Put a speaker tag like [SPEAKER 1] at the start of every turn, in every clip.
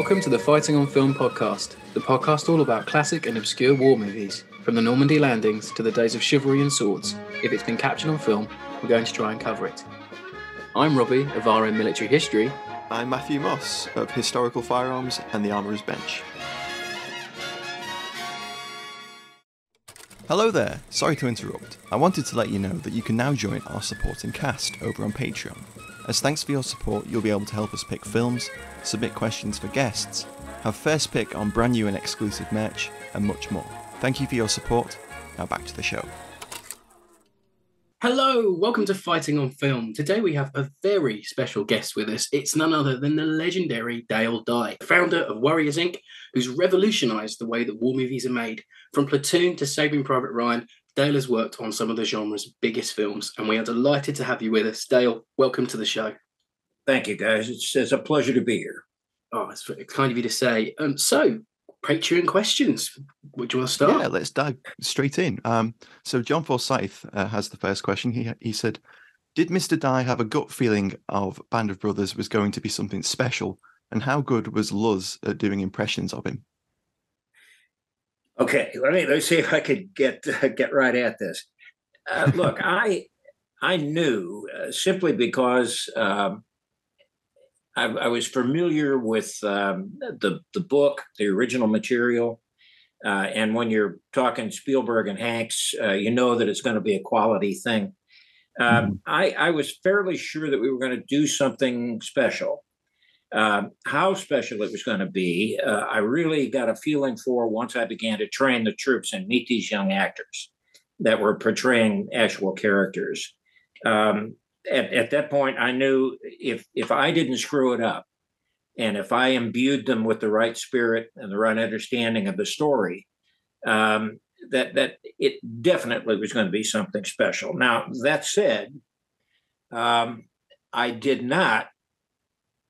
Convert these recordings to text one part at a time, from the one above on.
[SPEAKER 1] Welcome to the Fighting on Film podcast, the podcast all about classic and obscure war movies, from the Normandy landings to the days of chivalry and swords. If it's been captured on film, we're going to try and cover it. I'm Robbie of RM Military History.
[SPEAKER 2] I'm Matthew Moss of Historical Firearms and the Armourer's Bench. Hello there, sorry to interrupt. I wanted to let you know that you can now join our supporting cast over on Patreon. As thanks for your support, you'll be able to help us pick films, submit questions for guests, have first pick on brand new and exclusive merch, and much more. Thank you for your support. Now back to the show.
[SPEAKER 1] Hello, welcome to Fighting on Film. Today we have a very special guest with us. It's none other than the legendary Dale Dye, founder of Warriors Inc., who's revolutionised the way that war movies are made. From Platoon to Saving Private Ryan, Dale has worked on some of the genre's biggest films, and we are delighted to have you with us. Dale, welcome to the show.
[SPEAKER 3] Thank you, guys. It's a pleasure to be here.
[SPEAKER 1] Oh, it's kind of you to say. So, Patreon questions. Would you want to start?
[SPEAKER 2] Yeah, let's dive straight in. So John Forsyth has the first question. He said, did Mr. Dye have a gut feeling of Band of Brothers was going to be something special, and how good was Luz at doing impressions of him?
[SPEAKER 3] Okay, let's see if I could get right at this. Look, I knew simply because I was familiar with the book, the original material, and when you're talking Spielberg and Hanks, you know that it's going to be a quality thing. I was fairly sure that we were going to do something special. How special it was going to be, I really got a feeling for once I began to train the troops and meet these young actors that were portraying actual characters. At that point, I knew if I didn't screw it up, and if I imbued them with the right spirit and the right understanding of the story, that it definitely was going to be something special. Now, that said, I did not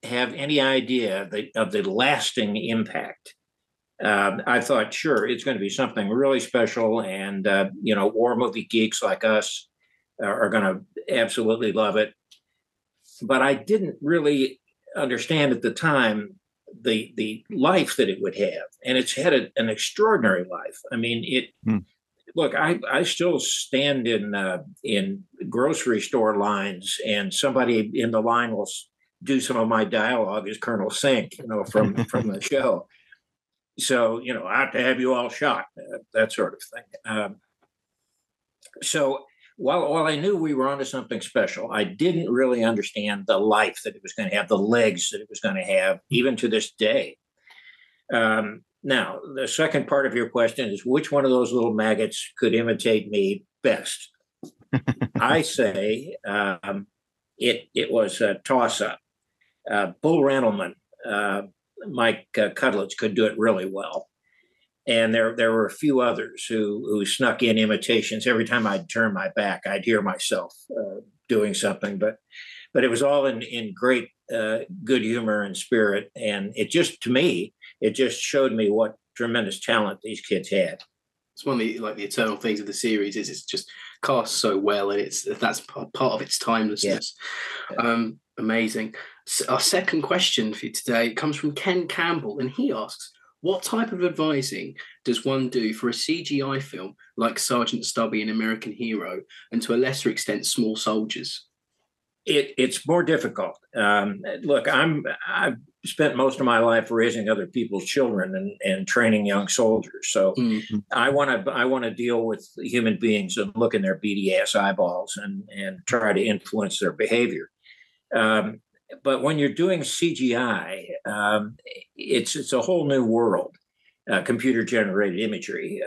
[SPEAKER 3] have any idea of the lasting impact. I thought, sure, it's going to be something really special, and war movie geeks like us are going to absolutely love it. But I didn't really understand at the time the life that it would have, and it's had an extraordinary life. I mean, Look, I still stand in grocery store lines, and somebody in the line will do some of my dialogue as Colonel Sink, from the show. So, I have to have you all shot, that sort of thing. So while I knew we were onto something special, I didn't really understand the life that it was going to have, the legs that it was going to have, even to this day. Now, the second part of your question is which one of those little maggots could imitate me best? I say it was a toss-up. Bull Randleman, Mike Cudlitz could do it really well. And there were a few others who snuck in imitations. Every time I'd turn my back, I'd hear myself doing something. But it was all in great good humor and spirit. And it just showed me what tremendous talent these kids had.
[SPEAKER 1] It's one of the eternal things of the series is it's just cast so well, and that's part of its timelessness. Yeah. Amazing. So our second question for you today comes from Ken Campbell, and he asks, what type of advising does one do for a CGI film like Sergeant Stubby in American Hero, and to a lesser extent, Small Soldiers?
[SPEAKER 3] It's more difficult. Look, I've spent most of my life raising other people's children and training young soldiers. So I want to deal with human beings and look in their beady ass eyeballs and try to influence their behavior. But when you're doing CGI, it's a whole new world, computer generated imagery.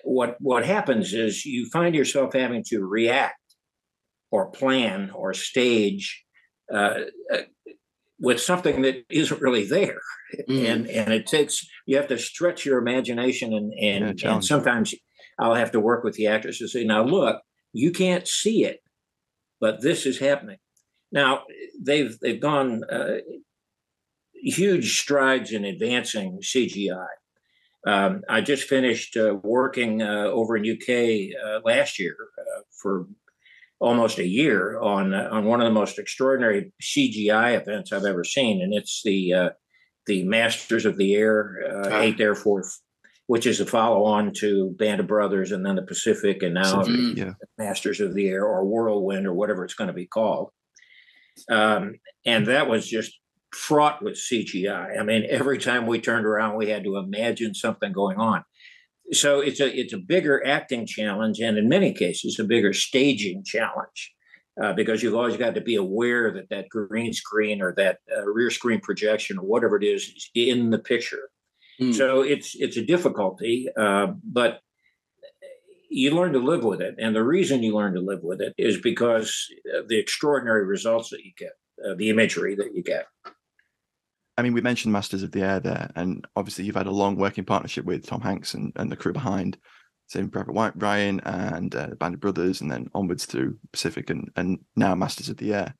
[SPEAKER 3] What happens is you find yourself having to react or plan or stage with something that isn't really there. And you have to stretch your imagination and sometimes I'll have to work with the actors to say, now look, you can't see it, but this is happening. Now, they've gone huge strides in advancing CGI. I just finished working over in UK last year for almost a year on one of the most extraordinary CGI events I've ever seen, and it's the the Masters of the Air, 8th Air Force, which is a follow-on to Band of Brothers and then the Pacific, and now Masters of the Air or Whirlwind or whatever it's going to be called. And that was just fraught with CGI. I mean, every time we turned around, we had to imagine something going on. So it's a bigger acting challenge, and in many cases, a bigger staging challenge, because you've always got to be aware that green screen or that rear screen projection or whatever it is in the picture. So it's a difficulty, but you learn to live with it. And the reason you learn to live with it is because of the extraordinary results that you get, the imagery that you get.
[SPEAKER 2] I mean, we mentioned Masters of the Air there, and obviously you've had a long working partnership with Tom Hanks and the crew behind Saving Private Ryan and the Band of Brothers, and then onwards through Pacific and now Masters of the Air.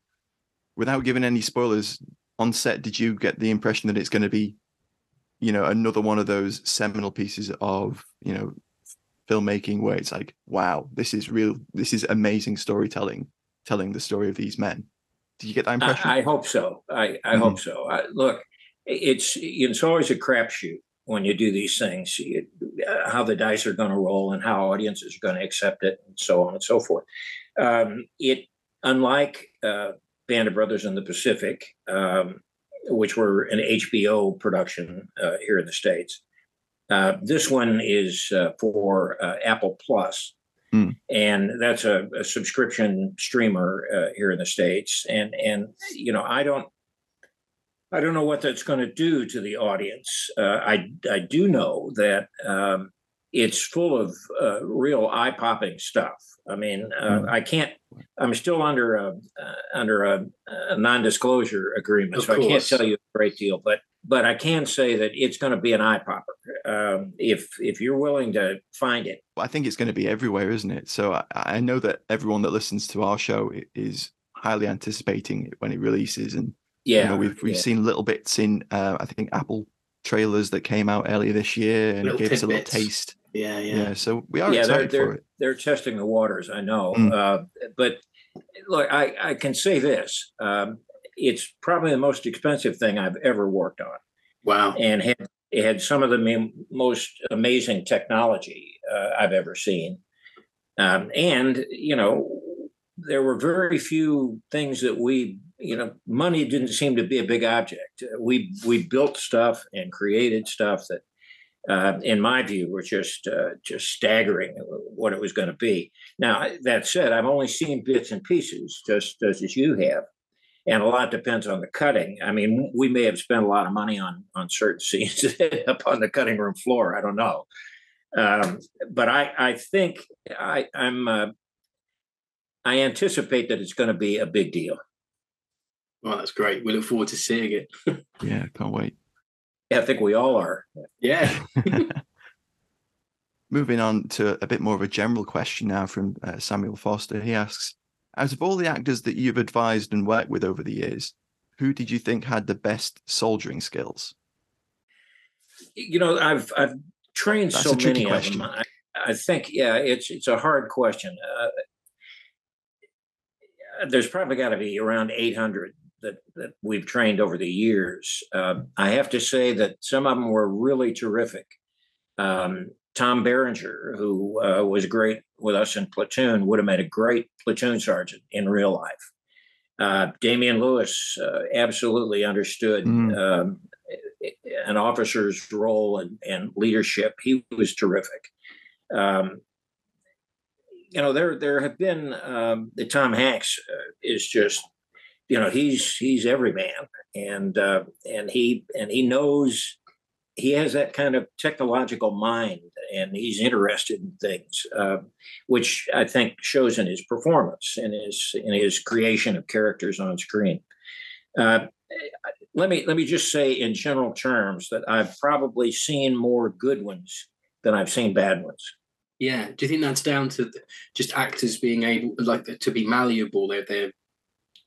[SPEAKER 2] Without giving any spoilers, on set, did you get the impression that it's going to be, another one of those seminal pieces of, filmmaking where it's like, wow, this is amazing storytelling, telling the story of these men? Did you get that impression?
[SPEAKER 3] I hope so. I hope so. Look, it's always a crapshoot when you do these things, how the dice are going to roll and how audiences are going to accept it, and so on and so forth. Unlike Band of Brothers in the Pacific, which were an HBO production here in the States, this one is for Apple Plus. And that's a subscription streamer here in the States. And I don't know what that's going to do to the audience. I do know that it's full of real eye-popping stuff. I mean, I'm still under a non-disclosure agreement, so I can't tell you a great deal, but I can say that it's going to be an eye-popper if you're willing to find it.
[SPEAKER 2] I think it's going to be everywhere, isn't it? So I know that everyone that listens to our show is highly anticipating it when it releases, and we've seen little bits in I think Apple trailers that came out earlier this year and gave us a little taste. Yeah. So we are excited for it.
[SPEAKER 3] They're testing the waters, I know. But look, I can say this: it's probably the most expensive thing I've ever worked on.
[SPEAKER 1] Wow!
[SPEAKER 3] And it had some of the most amazing technology I've ever seen. And there were very few things that money didn't seem to be a big object. We built stuff and created stuff that, in my view, were just staggering what it was going to be. Now, that said, I've only seen bits and pieces, just as you have, and a lot depends on the cutting. I mean, we may have spent a lot of money on certain scenes up on the cutting room floor. I don't know, but I think I anticipate that it's going to be a big deal.
[SPEAKER 1] Well, that's great. We look forward to seeing it.
[SPEAKER 2] Yeah, can't wait.
[SPEAKER 3] Yeah, I think we all are.
[SPEAKER 1] Yeah.
[SPEAKER 2] Moving on to a bit more of a general question now from Samuel Foster. He asks, out of all the actors that you've advised and worked with over the years, who did you think had the best soldiering skills?
[SPEAKER 3] I've trained so many of them. I think, it's a hard question. There's probably got to be around 800 that we've trained over the years. I have to say that some of them were really terrific. Tom Berenger, who was great with us in Platoon, would have made a great platoon sergeant in real life. Damian Lewis absolutely understood an officer's role and leadership. He was terrific. There have been the Tom Hanks is just, he's every man, and he knows. He has that kind of technological mind, and he's interested in things, which I think shows in his performance and in his creation of characters on screen. Let me just say in general terms that I've probably seen more good ones than I've seen bad ones.
[SPEAKER 1] Yeah. Do you think that's down to just actors being able, to be malleable?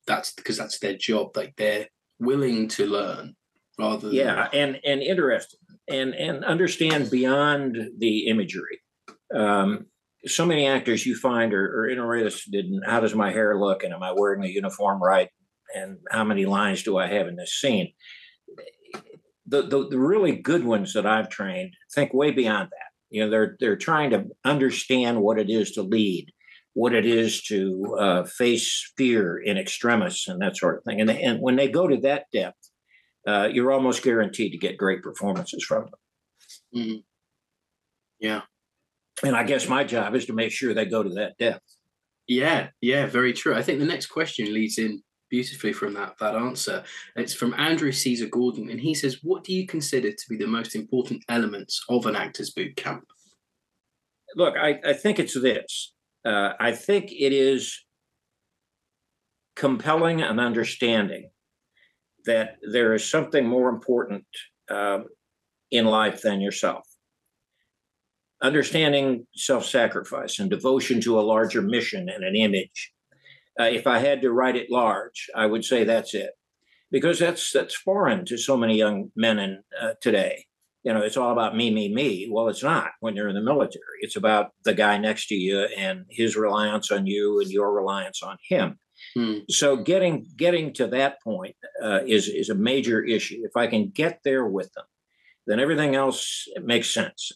[SPEAKER 1] That's because that's their job. Like they're willing to learn rather than...
[SPEAKER 3] and interested and understand beyond the imagery. So many actors you find are interested in how does my hair look, and am I wearing the uniform right, and how many lines do I have in this scene? the really good ones that I've trained think way beyond that. They're trying to understand what it is to lead, what it is to face fear in extremis and that sort of thing. And when they go to that depth, you're almost guaranteed to get great performances from them.
[SPEAKER 1] Mm. Yeah.
[SPEAKER 3] And I guess my job is to make sure they go to that depth.
[SPEAKER 1] Yeah, very true. I think the next question leads in beautifully from that answer. It's from Andrew Caesar Gordon, and he says, what do you consider to be the most important elements of an actor's boot camp?
[SPEAKER 3] Look, I think it's this. I think it is compelling and understanding that there is something more important in life than yourself. Understanding self-sacrifice and devotion to a larger mission and an image. If I had to write it large, I would say that's it, because that's foreign to so many young men today. It's all about me, me, me. Well, it's not when you're in the military. It's about the guy next to you and his reliance on you and your reliance on him. So getting to that point is a major issue. If I can get there with them, then everything else makes sense.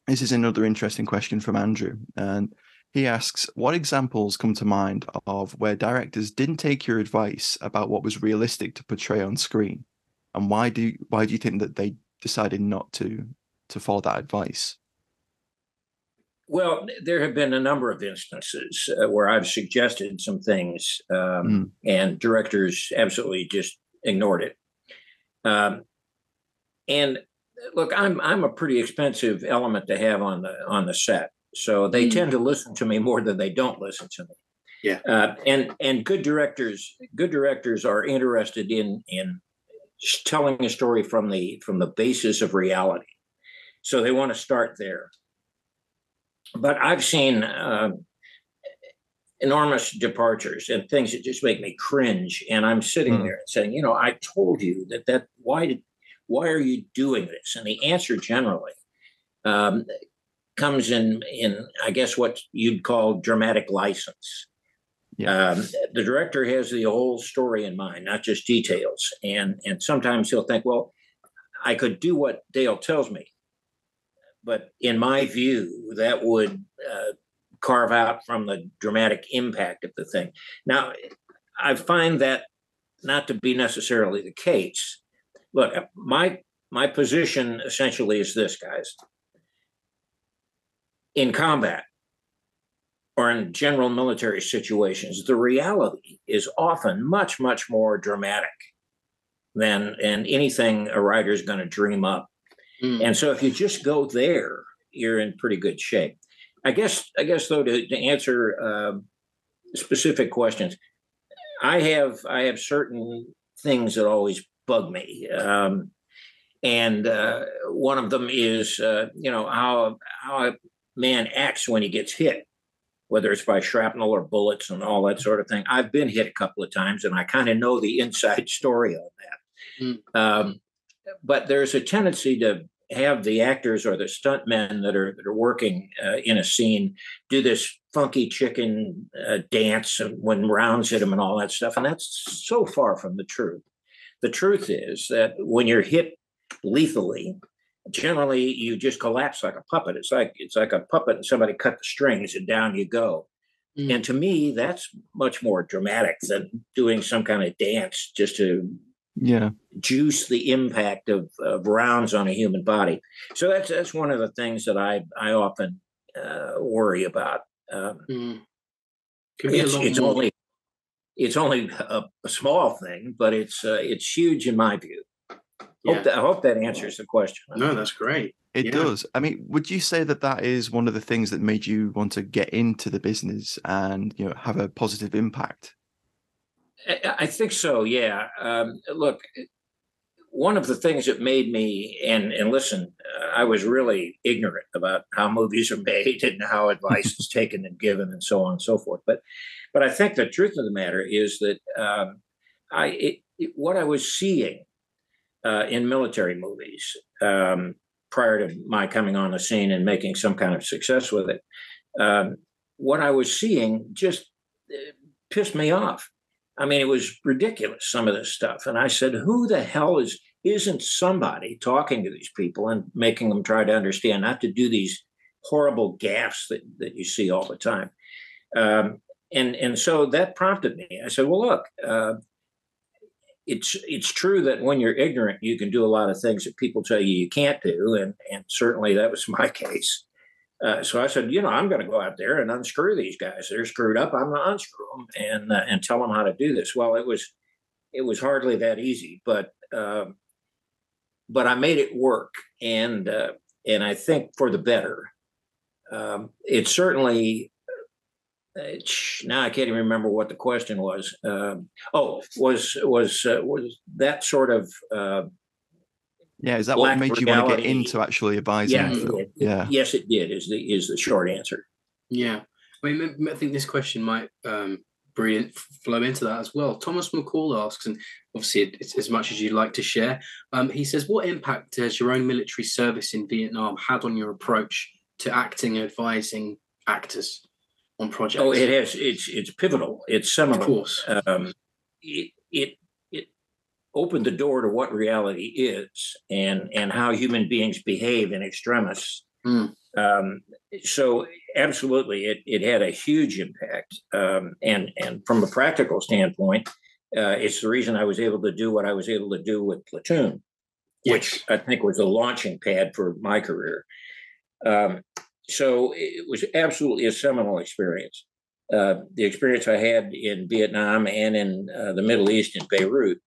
[SPEAKER 2] This is another interesting question from Andrew, and he asks, what examples come to mind of where directors didn't take your advice about what was realistic to portray on screen? And why do you think that they decided not to follow that advice?
[SPEAKER 3] Well, there have been a number of instances where I've suggested some things and directors absolutely just ignored it. And look, I'm a pretty expensive element to have on the set, so they tend to listen to me more than they don't listen to me.
[SPEAKER 1] Yeah.
[SPEAKER 3] And good directors are interested in telling a story from the basis of reality, so they want to start there. But I've seen enormous departures and things that just make me cringe, and I'm sitting there saying, I told you that why are you doing this? And the answer generally comes in I guess what you'd call dramatic license. Yeah. The director has the whole story in mind, not just details. And sometimes he'll think, well, I could do what Dale tells me, but in my view, that would carve out from the dramatic impact of the thing. Now, I find that not to be necessarily the case. Look, my position essentially is this, guys. In combat or in general military situations, the reality is often much, much more dramatic than anything a writer is going to dream up. And so if you just go there, you're in pretty good shape. I guess though, to answer specific questions, I have certain things that always bug me. And one of them is, how a man acts when he gets hit, whether it's by shrapnel or bullets and all that sort of thing. I've been hit a couple of times, and I kind of know the inside story on that. But there's a tendency to have the actors or the stuntmen that are working in a scene do this funky chicken dance when rounds hit them and all that stuff. And that's so far from the truth. The truth is that when you're hit lethally, generally you just collapse like a puppet. It's like a puppet and somebody cut the strings and down you go. And to me, that's much more dramatic than doing some kind of dance just to juice the impact of rounds on a human body. So that's one of the things that I often worry about. It's only a small thing, but it's huge in my view. I hope that answers the question.
[SPEAKER 1] No, that's great.
[SPEAKER 2] It does. I mean, would you say that is one of the things that made you want to get into the business and have a positive impact?
[SPEAKER 3] I think so. Yeah. Look, one of the things that made me and listen, I was really ignorant about how movies are made and how advice is taken and given and so on and so forth. But I think the truth of the matter is that what I was seeing in military movies prior to my coming on the scene and making some kind of success with it, what I was seeing just pissed me off. I mean, it was ridiculous, some of this stuff. And I said, who the hell is isn't somebody talking to these people and making them try to understand, not to do these horrible gaffes that you see all the time. And so that prompted me. I said, well, look, it's true that when you're ignorant, you can do a lot of things that people tell you can't do. And certainly that was my case. So I said, I'm going to go out there and unscrew these guys. They're screwed up. I'm going to unscrew them and tell them how to do this. Well, it was hardly that easy, but I made it work, and I think for the better. It certainly. Now I can't even remember what the question was. Was that sort of?
[SPEAKER 2] Is that what made you want to get into actually advising the film?
[SPEAKER 3] Yes, it did. Is the short answer.
[SPEAKER 1] Yeah, I think this question might flow into that as well. Thomas McCall asks, and obviously it's as much as you'd like to share. He says, "What impact has your own military service in Vietnam had on your approach to acting and advising actors on projects?"
[SPEAKER 3] Oh, it has. It's pivotal. It's seminal.
[SPEAKER 1] Of course.
[SPEAKER 3] It opened the door to what reality is and how human beings behave in extremis. So absolutely, it had a huge impact. And from a practical standpoint, it's the reason I was able to do what I was able to do with Platoon, which I think was a launching pad for my career. So it was absolutely a seminal experience. The experience I had in Vietnam and in the Middle East in Beirut,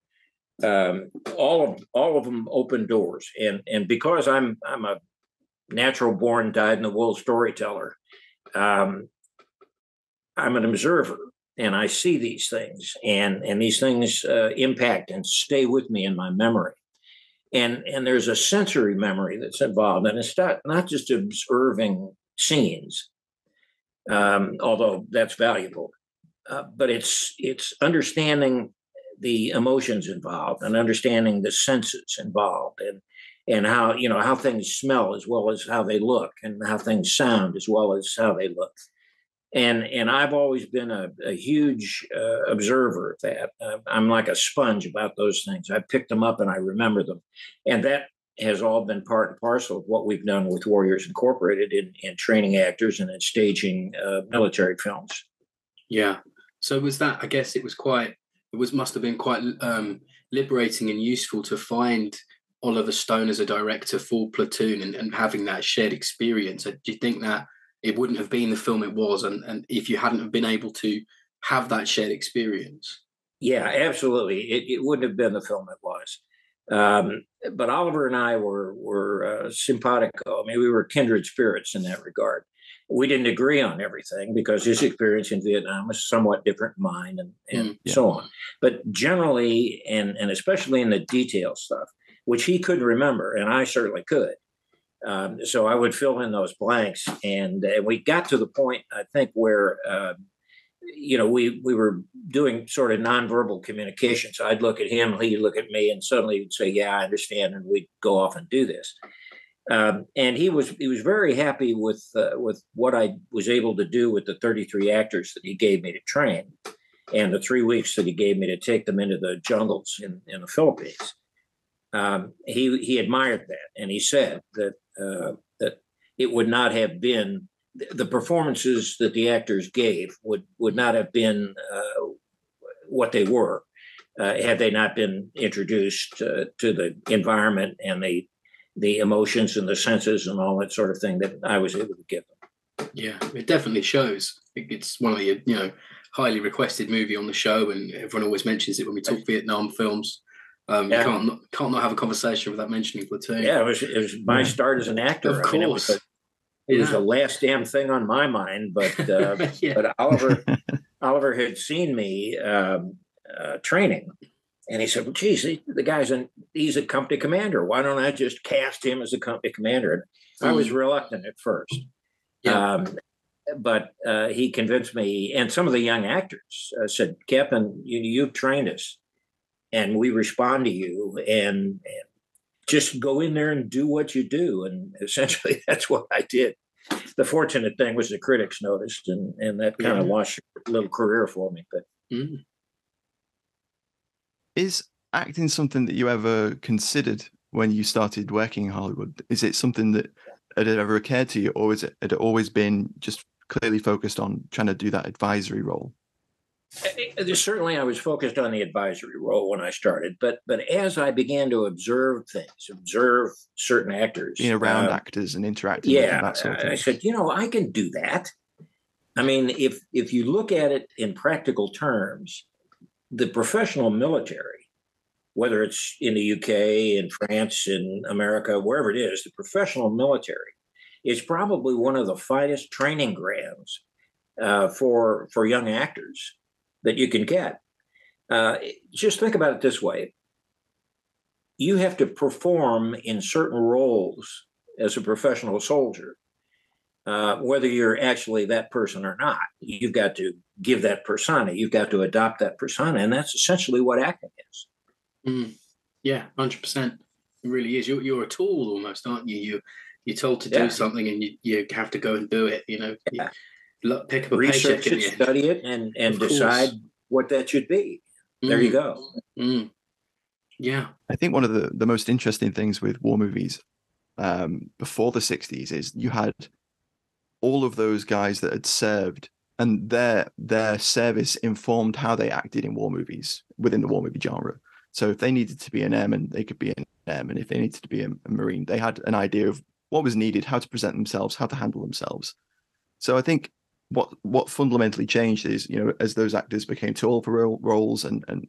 [SPEAKER 3] all of them opened doors. And because I'm a natural born dyed-in-the-wool storyteller, I'm an observer, and I see these things, and these things impact and stay with me in my memory. And there's a sensory memory that's involved, and it's not just observing scenes, although that's valuable, but it's understanding the emotions involved and understanding the senses involved, and how things smell as well as how they look, and how things sound as well as how they look. And I've always been a huge observer of that. I'm like a sponge about those things. I pick them up and I remember them. And that has all been part and parcel of what we've done with Warriors Incorporated in training actors and in staging military films.
[SPEAKER 1] Yeah. So was that, I guess must have been quite liberating and useful to find Oliver Stone as a director for Platoon and having that shared experience. Do you think that it wouldn't have been the film it was, and if you hadn't have been able to have that shared experience?
[SPEAKER 3] Yeah, absolutely. It wouldn't have been the film it was. But Oliver and I were simpatico. I mean, we were kindred spirits in that regard. We didn't agree on everything because his experience in Vietnam was somewhat different than mine, and so on. But generally, and especially in the detail stuff, which he couldn't remember, and I certainly could. So I would fill in those blanks, and we got to the point, I think, where we were doing sort of nonverbal communication. So I'd look at him, he'd look at me, and suddenly he'd say, "Yeah, I understand," and we'd go off and do this. And he was very happy with what I was able to do with the 33 actors that he gave me to train, and the 3 weeks that he gave me to take them into the jungles in the Philippines. He admired that, and he said that it would not have been the performances that the actors gave would not have been what they were had they not been introduced to the environment and the emotions and the senses and all that sort of thing that I was able to give them.
[SPEAKER 1] Yeah, it definitely shows. It's one of the highly requested movie on the show, and everyone always mentions it when we talk Vietnam films. You can't not have a conversation without mentioning Platoon.
[SPEAKER 3] Yeah, it was my start as an actor.
[SPEAKER 1] Of course.
[SPEAKER 3] It was the last damn thing on my mind, but but Oliver had seen me training, and he said, "Well, geez, the he's a company commander. Why don't I just cast him as a company commander?" And I was reluctant at first, but he convinced me, and some of the young actors said, "Captain, you've trained us, and we respond to you, and just go in there and do what you do." And essentially that's what I did. The fortunate thing was the critics noticed, and that kind of launched a little career for me. But
[SPEAKER 2] is acting something that you ever considered when you started working in Hollywood? Is it something that had ever occurred to you, or had it always been just clearly focused on trying to do that advisory role?
[SPEAKER 3] Certainly, I was focused on the advisory role when I started, but as I began to observe things, observe certain actors,
[SPEAKER 2] Being around actors and interacting with them, that sort of thing.
[SPEAKER 3] I said, I can do that. I mean, if you look at it in practical terms, the professional military, whether it's in the UK, in France, in America, wherever it is, the professional military is probably one of the finest training grounds for young actors that you can get. Just think about it this way. You have to perform in certain roles as a professional soldier, whether you're actually that person or not. You've got to give that persona. You've got to adopt that persona. And that's essentially what acting is.
[SPEAKER 1] Yeah, 100%. It really is. You're a tool almost, aren't you? You're told to do something and you have to go and do it. You pick up a
[SPEAKER 3] research
[SPEAKER 1] paycheck
[SPEAKER 3] it, study it, and decide what that should be. There you go.
[SPEAKER 1] Yeah.
[SPEAKER 2] I think one of the most interesting things with war movies before the 60s is you had all of those guys that had served, and their service informed how they acted in war movies within the war movie genre. So if they needed to be an airman, they could be an airman. If they needed to be a Marine, they had an idea of what was needed, how to present themselves, how to handle themselves. So I think what fundamentally changed is, as those actors became too old for roles and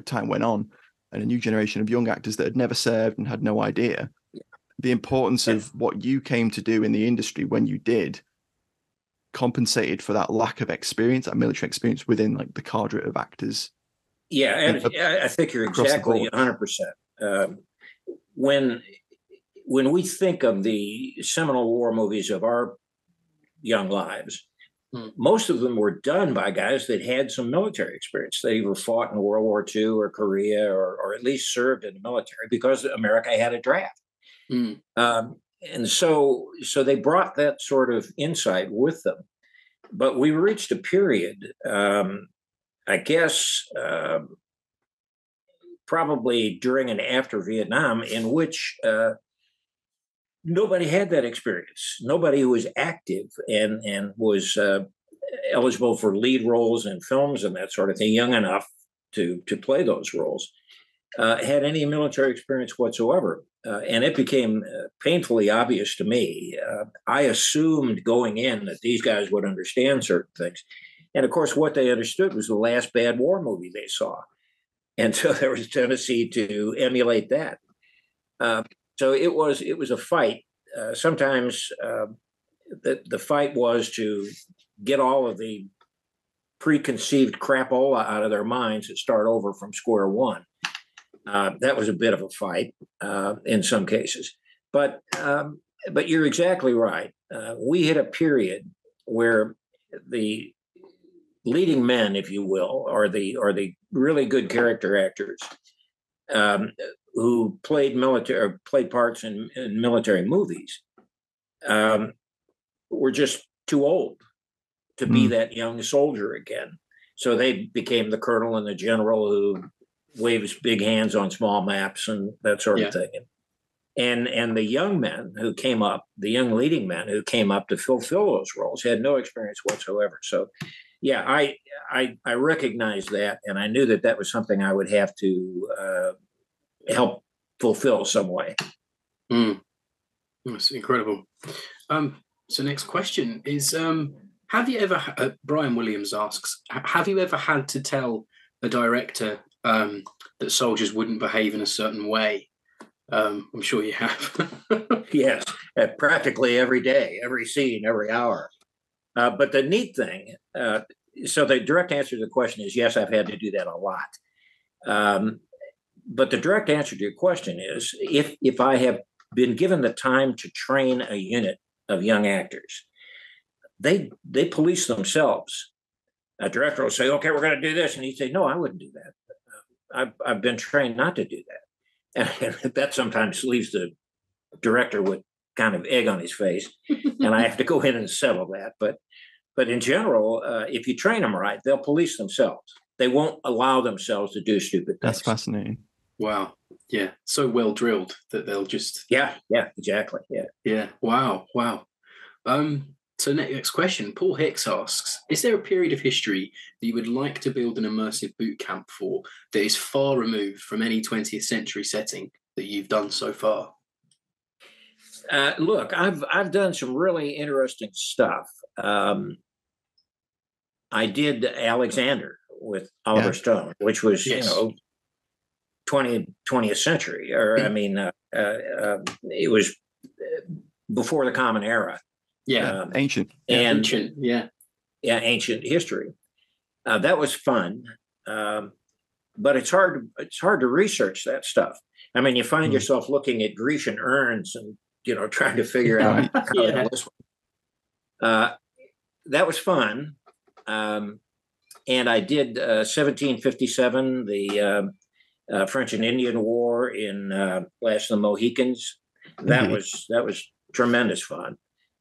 [SPEAKER 2] time went on, and a new generation of young actors that had never served and had no idea, the importance of what you came to do in the industry when you did compensated for that lack of experience, that military experience within like the cadre of actors.
[SPEAKER 3] Yeah, and I think you're exactly 100%. When we think of the seminal war movies of our young lives, most of them were done by guys that had some military experience. They either fought in World War II or Korea, or at least served in the military because America had a draft. And so they brought that sort of insight with them. But we reached a period, I guess, probably during and after Vietnam, in which nobody had that experience. Nobody who was active and was eligible for lead roles in films and that sort of thing, young enough to play those roles, had any military experience whatsoever. And it became painfully obvious to me. I assumed going in that these guys would understand certain things. And of course, what they understood was the last bad war movie they saw. And so there was a tendency to emulate that. So it was a fight. Sometimes the fight was to get all of the preconceived crapola out of their minds and start over from square one. That was a bit of a fight in some cases, but you're exactly right. We hit a period where the leading men, if you will, or the really good character actors who played parts in military movies were just too old to be that young soldier again. So they became the colonel and the general who waves big hands on small maps and that sort of thing. And the young men who came up, the young leading men who came up to fulfill those roles had no experience whatsoever. So, yeah, I recognized that, and I knew that was something I would have to help fulfill some way.
[SPEAKER 1] That's incredible. So next question is, have you ever, Brian Williams asks, have you ever had to tell a director that soldiers wouldn't behave in a certain way? I'm sure you have.
[SPEAKER 3] Yes, practically every day, every scene, every hour. But the neat thing, so the direct answer to the question is yes, I've had to do that a lot. But the direct answer to your question is if I have been given the time to train a unit of young actors, they police themselves. A director will say, okay, we're going to do this. And he'd say, no, I wouldn't do that. I've been trained not to do that. And that sometimes leaves the director with kind of egg on his face. And I have to go in and settle that. But in general, if you train them right, they'll police themselves. They won't allow themselves to do stupid things.
[SPEAKER 2] That's fascinating.
[SPEAKER 1] Wow. Yeah. So well drilled that they'll just.
[SPEAKER 3] Yeah, exactly. Yeah.
[SPEAKER 1] Yeah. Wow. Wow. So next question, Paul Hicks asks, is there a period of history that you would like to build an immersive boot camp for that is far removed from any 20th century setting that you've done so far?
[SPEAKER 3] Look, I've done some really interesting stuff. I did Alexander with Oliver Stone, which was,
[SPEAKER 1] Yes.
[SPEAKER 3] 20th century, or I mean, it was before the Common Era.
[SPEAKER 1] Yeah,
[SPEAKER 2] ancient.
[SPEAKER 3] And
[SPEAKER 1] ancient, yeah,
[SPEAKER 3] ancient history. That was fun, but it's hard to research that stuff. I mean, you find yourself looking at Grecian urns and trying to figure out how that was. That was fun, and I did 1757, the French and Indian War in Last of the Mohicans. That was tremendous fun.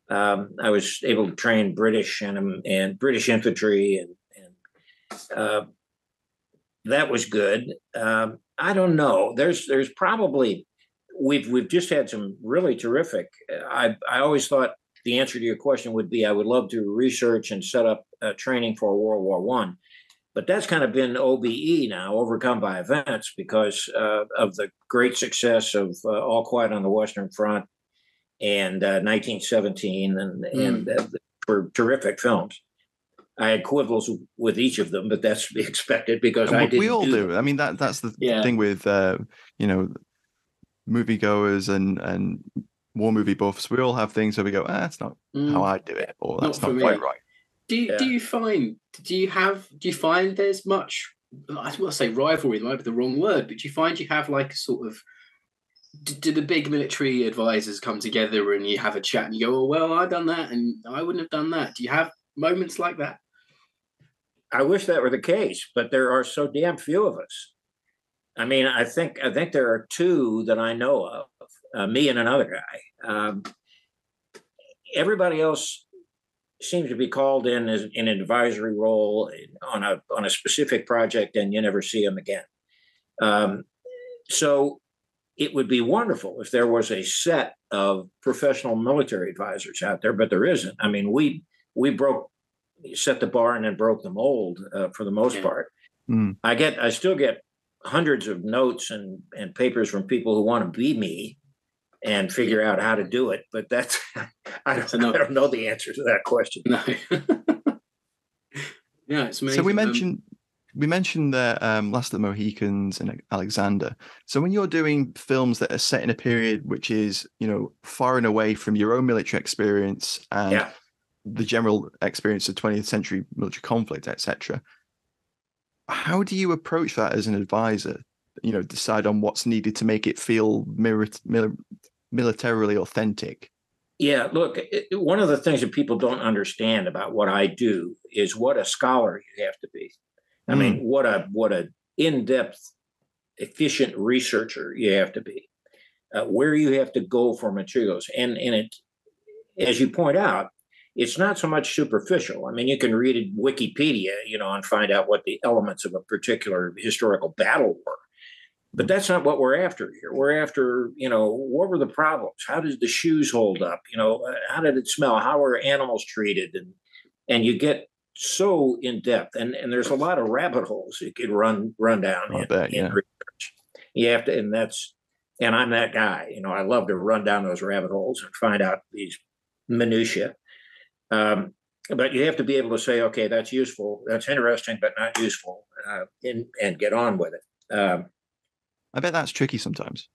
[SPEAKER 3] I was able to train British and British infantry, and that was good. I don't know. There's probably we've just had some really terrific. I always thought the answer to your question would be I would love to research and set up training for World War One, but that's kind of been OBE now, overcome by events, because of the great success of All Quiet on the Western Front and 1917, and were terrific films. I had quibbles with each of them, but that's to be expected because
[SPEAKER 2] we all do. I mean, that's the thing with moviegoers and war movie buffs. We all have things where we go, that's not how I do it, or that's not quite right.
[SPEAKER 1] Do you find there's much, I don't want to say rivalry, might be the wrong word, but do you find you have like a sort of, do the big military advisors come together and you have a chat and you go, oh, well, I've done that and I wouldn't have done that? Do you have moments like that?
[SPEAKER 3] I wish that were the case, but there are so damn few of us. I mean, I think there are two that I know of, me and another guy. Everybody else seems to be called in as in an advisory role on a specific project, and you never see them again. So it would be wonderful if there was a set of professional military advisors out there, but there isn't. I mean, we set the bar and then broke the mold for the most part. I still get hundreds of notes and papers from people who want to be me and figure out how to do it, but that's I don't know the answer to that question.
[SPEAKER 1] No. Yeah, it's amazing.
[SPEAKER 2] So we mentioned the Last of the Mohicans and Alexander. So when you're doing films that are set in a period which is far and away from your own military experience and the general experience of 20th century military conflict, etc., how do you approach that as an advisor? Decide on what's needed to make it feel militarily authentic.
[SPEAKER 3] Yeah, look, one of the things that people don't understand about what I do is what a scholar you have to be. I mean, what a in-depth, efficient researcher you have to be. Where you have to go for materials, and it, as you point out, it's not so much superficial. I mean, you can read Wikipedia, and find out what the elements of a particular historical battle were. But that's not what we're after here. We're after, what were the problems? How did the shoes hold up? How did it smell? How were animals treated? And you get so in depth, and there's a lot of rabbit holes you could run down in research. You have to, and I'm that guy. I love to run down those rabbit holes and find out these minutiae. But you have to be able to say, okay, that's useful, that's interesting, but not useful, and get on with it.
[SPEAKER 2] I bet that's tricky sometimes.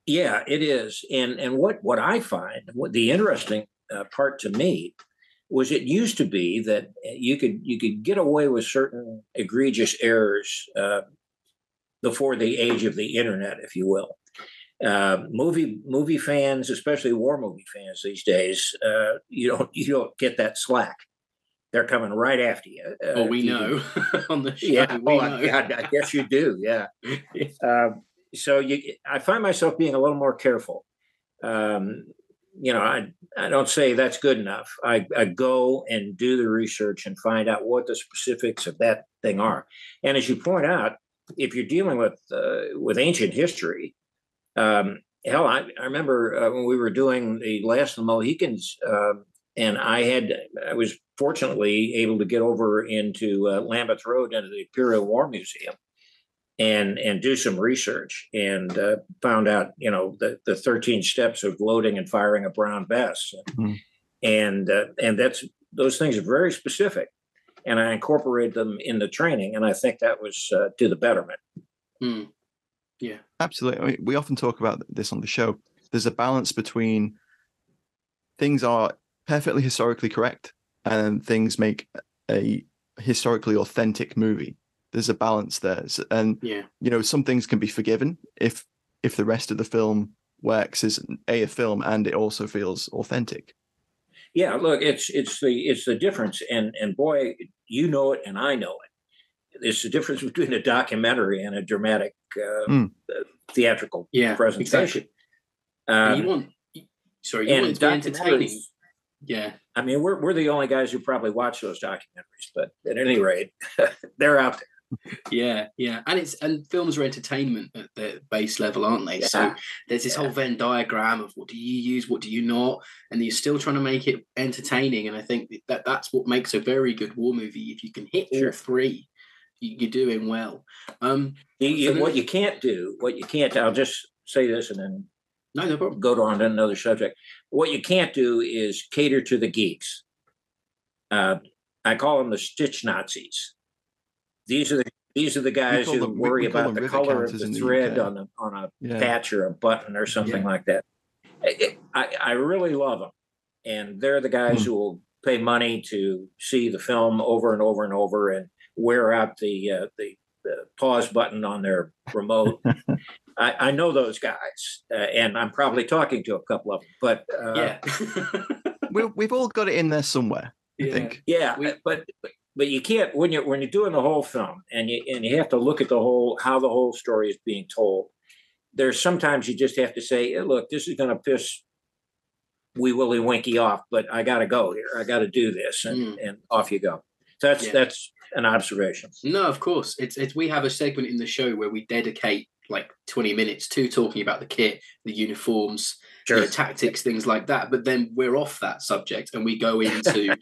[SPEAKER 3] Yeah, it is. And what I find, the interesting part to me, was it used to be that you could get away with certain egregious errors before the age of the internet, if you will. Movie fans, especially war movie fans these days, you don't get that slack. They're coming right after you.
[SPEAKER 1] We know on the show.
[SPEAKER 3] I guess you do. Yeah. So I find myself being a little more careful. I don't say that's good enough. I go and do the research and find out what the specifics of that thing are. And as you point out, if you're dealing with ancient history, hell, I remember when we were doing the Last of the Mohicans, and I was fortunately able to get over into Lambeth Road into the Imperial War Museum and do some research, and found out, the 13 steps of loading and firing a brown vest. And those things are very specific, and I incorporated them in the training, and I think that was to the betterment.
[SPEAKER 2] Yeah, absolutely. I mean, we often talk about this on the show. There's a balance between things are perfectly historically correct and things make a historically authentic movie. There's a balance there, and some things can be forgiven if the rest of the film works as a film and it also feels authentic.
[SPEAKER 3] Yeah, look, it's the difference, and boy, you know it, and I know it. It's the difference between a documentary and a dramatic theatrical presentation.
[SPEAKER 1] Exactly. You want it to be entertaining. Yeah,
[SPEAKER 3] I mean, we're the only guys who probably watch those documentaries, but at any rate, they're out there.
[SPEAKER 1] Yeah, and films are entertainment at the base level, aren't they? So there's this whole Venn diagram of what do you use, what do you not, and you're still trying to make it entertaining. And I think that's what makes a very good war movie. If you can hit all three, you're doing well.
[SPEAKER 3] What you can't, I'll just say this and then
[SPEAKER 1] no problem.
[SPEAKER 3] Go on to another subject. What you can't do is cater to the geeks. I call them the stitch Nazis. These are the guys who worry about the color of the thread on a patch or a button or something like that. I really love them, and they're the guys who will pay money to see the film over and over and over and wear out the pause button on their remote. I know those guys, and I'm probably talking to a couple of them. But
[SPEAKER 2] we've all got it in there somewhere. I think.
[SPEAKER 3] Yeah, but you can't when you're doing the whole film, and you have to look at how the whole story is being told. There's sometimes you just have to say, hey, look, this is going to piss Wee Willie Winky off, but I got to go here. I got to do this, and off you go. So that's an observation.
[SPEAKER 1] No, of course. It's we have a segment in the show where we dedicate like 20 minutes to talking about the kit, the uniforms, tactics, things like that. But then we're off that subject and we go into,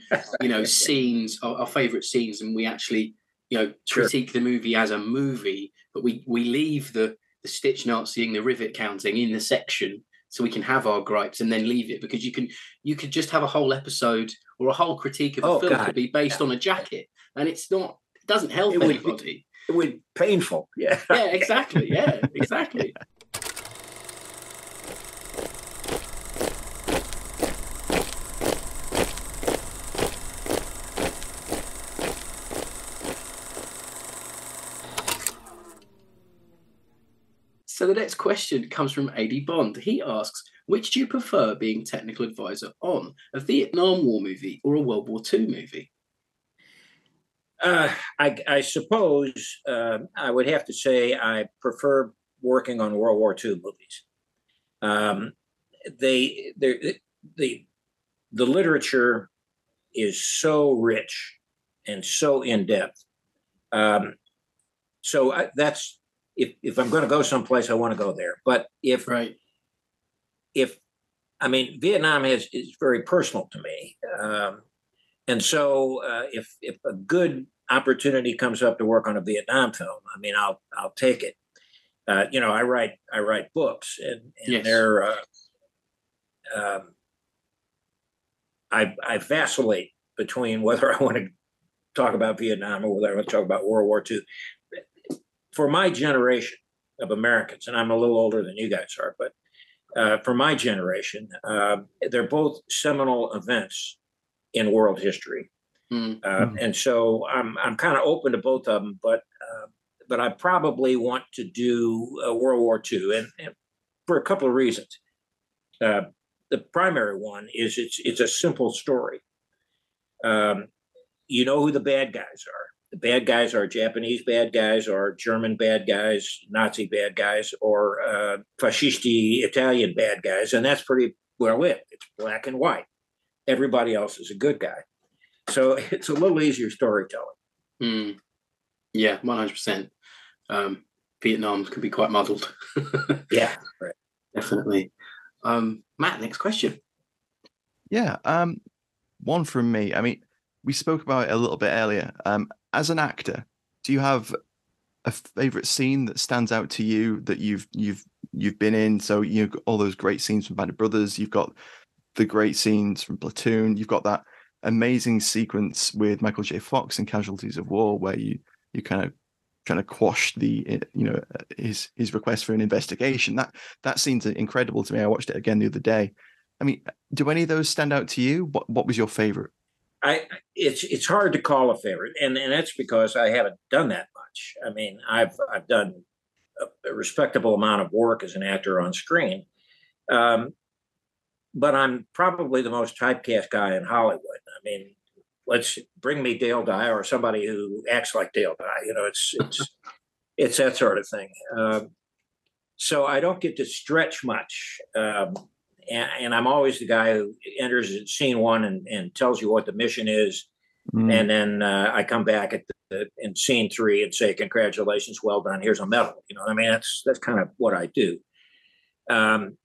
[SPEAKER 1] scenes, our favorite scenes, and we actually, critique the movie as a movie, but we leave the stitch Naziing, the rivet counting in the section so we can have our gripes and then leave it, because you could just have a whole episode or a whole critique of a film could be based on a jacket, and it doesn't help anybody.
[SPEAKER 3] It would be painful. Yeah.
[SPEAKER 1] Yeah, exactly. Yeah, exactly. So the next question comes from A.D. Bond. He asks, which do you prefer being technical advisor on, a Vietnam War movie or a World War II movie?
[SPEAKER 3] I suppose I would have to say I prefer working on World War II movies. The literature is so rich and so in depth. So that's if I'm going to go someplace, I want to go there. But Vietnam is very personal to me. And so if a good opportunity comes up to work on a Vietnam film, I'll take it. I write books, and they're I vacillate between whether I want to talk about Vietnam or whether I want to talk about World War II. For my generation of Americans, and I'm a little older than you guys are, but for my generation, they're both seminal events in world history. And so I'm kind of open to both of them, but I probably want to do World War II, and for a couple of reasons. The primary one is it's a simple story. You know who the bad guys are. The bad guys are Japanese bad guys, or German bad guys, Nazi bad guys, or fascisti Italian bad guys, and that's pretty well it. It's black and white. Everybody else is a good guy. So it's a little easier storytelling.
[SPEAKER 1] Yeah, 100%. Vietnam can be quite muddled.
[SPEAKER 3] Yeah, right.
[SPEAKER 1] Definitely. Matt, next question.
[SPEAKER 2] Yeah, one from me. I mean, we spoke about it a little bit earlier. As an actor, do you have a favorite scene that stands out to you that you've been in? So you know all those great scenes from Band of Brothers. You've got the great scenes from Platoon. You've got that amazing sequence with Michael J. Fox in Casualties of War, where you kind of trying to quash the his request for an investigation. That scene's incredible to me. I watched it again the other day. I mean, do any of those stand out to you? What was your favorite?
[SPEAKER 3] It's hard to call a favorite, and that's because I haven't done that much. I mean, I've done a respectable amount of work as an actor on screen, but I'm probably the most typecast guy in Hollywood. I mean, let's bring me Dale Dye or somebody who acts like Dale Dye. You know, it's that sort of thing. So I don't get to stretch much. And I'm always the guy who enters at scene one and tells you what the mission is. And then I come back in scene three and say, congratulations, well done, here's a medal. You know, I mean, that's kind of what I do. And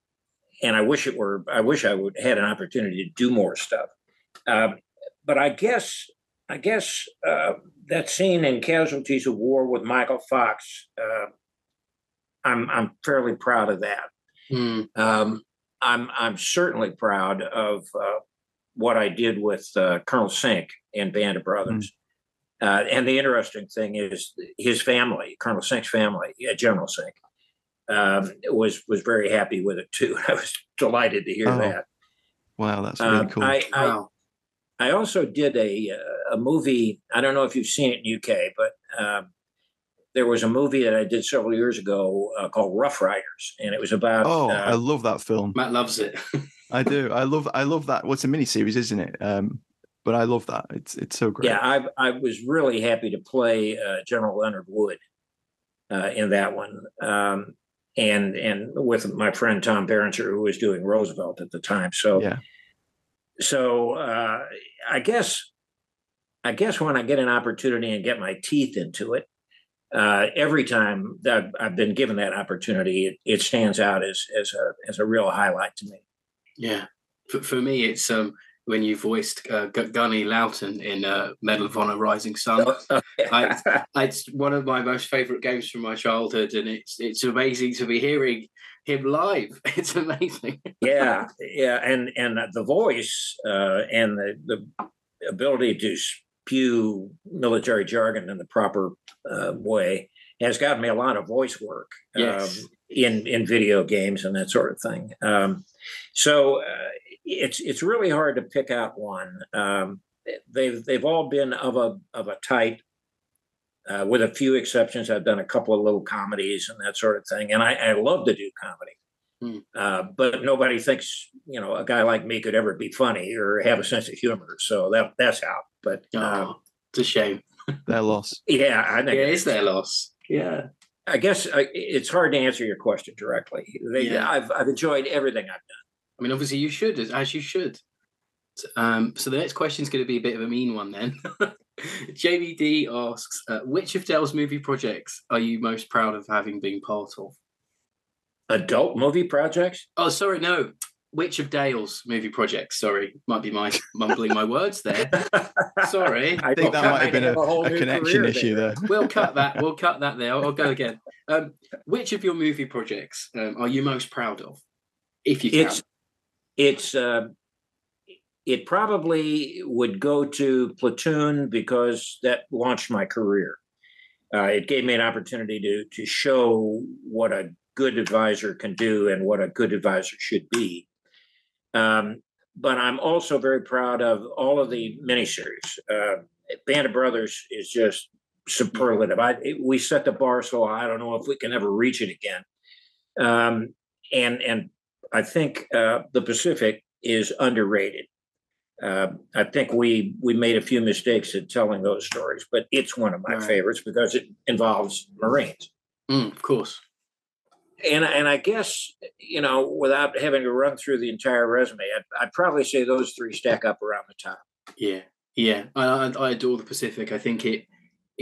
[SPEAKER 3] I wish I would had an opportunity to do more stuff. But I guess that scene in Casualties of War with Michael Fox, I'm fairly proud of that. I'm certainly proud of what I did with Colonel Sink in Band of Brothers. And the interesting thing is his family, Colonel Sink's family, General Sink, was very happy with it too. I was delighted to hear that.
[SPEAKER 2] Wow, that's really cool.
[SPEAKER 3] I also did a movie. I don't know if you've seen it in UK, but there was a movie that I did several years ago called Rough Riders, and it was about.
[SPEAKER 2] I love that film.
[SPEAKER 1] Matt loves it.
[SPEAKER 2] I do. I love that. Well, it's a miniseries, isn't it? But I love that. It's so great.
[SPEAKER 3] Yeah, I was really happy to play General Leonard Wood in that one, and with my friend Tom Berenger, who was doing Roosevelt at the time. So
[SPEAKER 2] yeah.
[SPEAKER 3] So I guess when I get an opportunity and get my teeth into it, every time that I've been given that opportunity, it stands out as a real highlight to me.
[SPEAKER 1] Yeah, for me, it's when you voiced Gunny Lawton in Medal of Honor: Rising Sun. It's one of my most favorite games from my childhood, and it's amazing to be hearing him live. It's amazing.
[SPEAKER 3] yeah, and the voice and the ability to spew military jargon in the proper way has gotten me a lot of voice work in video games and that sort of thing. So it's really hard to pick out one. They've all been of a type. With a few exceptions, I've done a couple of little comedies and that sort of thing, and I love to do comedy. But nobody thinks a guy like me could ever be funny or have a sense of humor. So that's out. But
[SPEAKER 1] it's a shame.
[SPEAKER 2] Their loss.
[SPEAKER 3] Yeah, I think
[SPEAKER 1] it's their loss. Yeah,
[SPEAKER 3] I guess it's hard to answer your question directly. I've enjoyed everything I've done.
[SPEAKER 1] I mean, obviously, you should, as you should. So the next question is going to be a bit of a mean one then. JVD asks, which of Dale's movie projects are you most proud of having been part of?
[SPEAKER 3] Adult movie projects?
[SPEAKER 1] Oh, sorry, no. Which of Dale's movie projects? Sorry, might be my mumbling my words there. Sorry.
[SPEAKER 2] I think that might have been a connection issue there.
[SPEAKER 1] We'll cut that. We'll cut that there. I'll go again. Which of your movie projects are you most proud of? If you can.
[SPEAKER 3] It probably would go to Platoon because that launched my career. It gave me an opportunity to show what a good advisor can do and what a good advisor should be. But I'm also very proud of all of the miniseries. Band of Brothers is just superlative. We set the bar so I don't know if we can ever reach it again. And I think the Pacific is underrated. I think we made a few mistakes in telling those stories, but it's one of my favorites because it involves Marines.
[SPEAKER 1] Of course.
[SPEAKER 3] And I guess, without having to run through the entire resume, I'd probably say those three stack up around the top.
[SPEAKER 1] Yeah. I adore the Pacific. I think it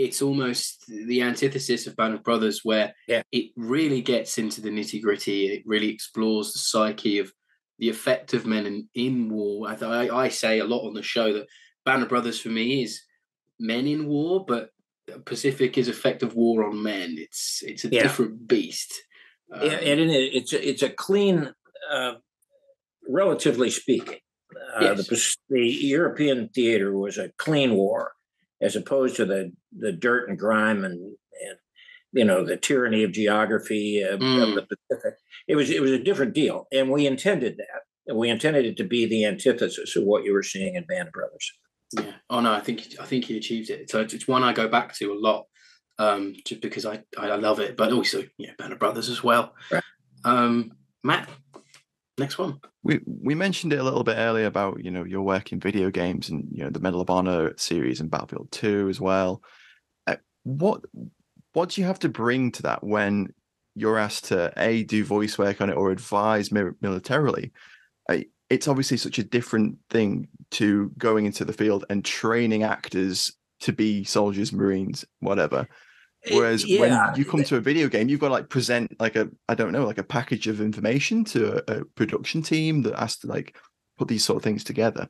[SPEAKER 1] it's almost the antithesis of Band of Brothers, where it really gets into the nitty gritty. It really explores the psyche of the effect of men in war. I say a lot on the show that Band of Brothers for me is men in war, but Pacific is effect of war on men. It's a different beast.
[SPEAKER 3] And it's a clean, relatively speaking. The European theater was a clean war, as opposed to the dirt and grime and the tyranny of geography of the Pacific. It was a different deal, and we intended that. We intended it to be the antithesis of what you were seeing in Band of Brothers.
[SPEAKER 1] Yeah. Oh no, I think he achieved it. So it's one I go back to a lot, just because I love it, but also Band of Brothers as well. Right. Matt, next one.
[SPEAKER 2] We mentioned it a little bit earlier about your work in video games and the Medal of Honor series and Battlefield 2 as well. What do you have to bring to that when you're asked to do voice work on it or advise militarily? It's obviously such a different thing to going into the field and training actors to be soldiers, Marines, whatever. Whereas when you come to a video game, you've got to present a package of information to a production team that has to put these sort of things together.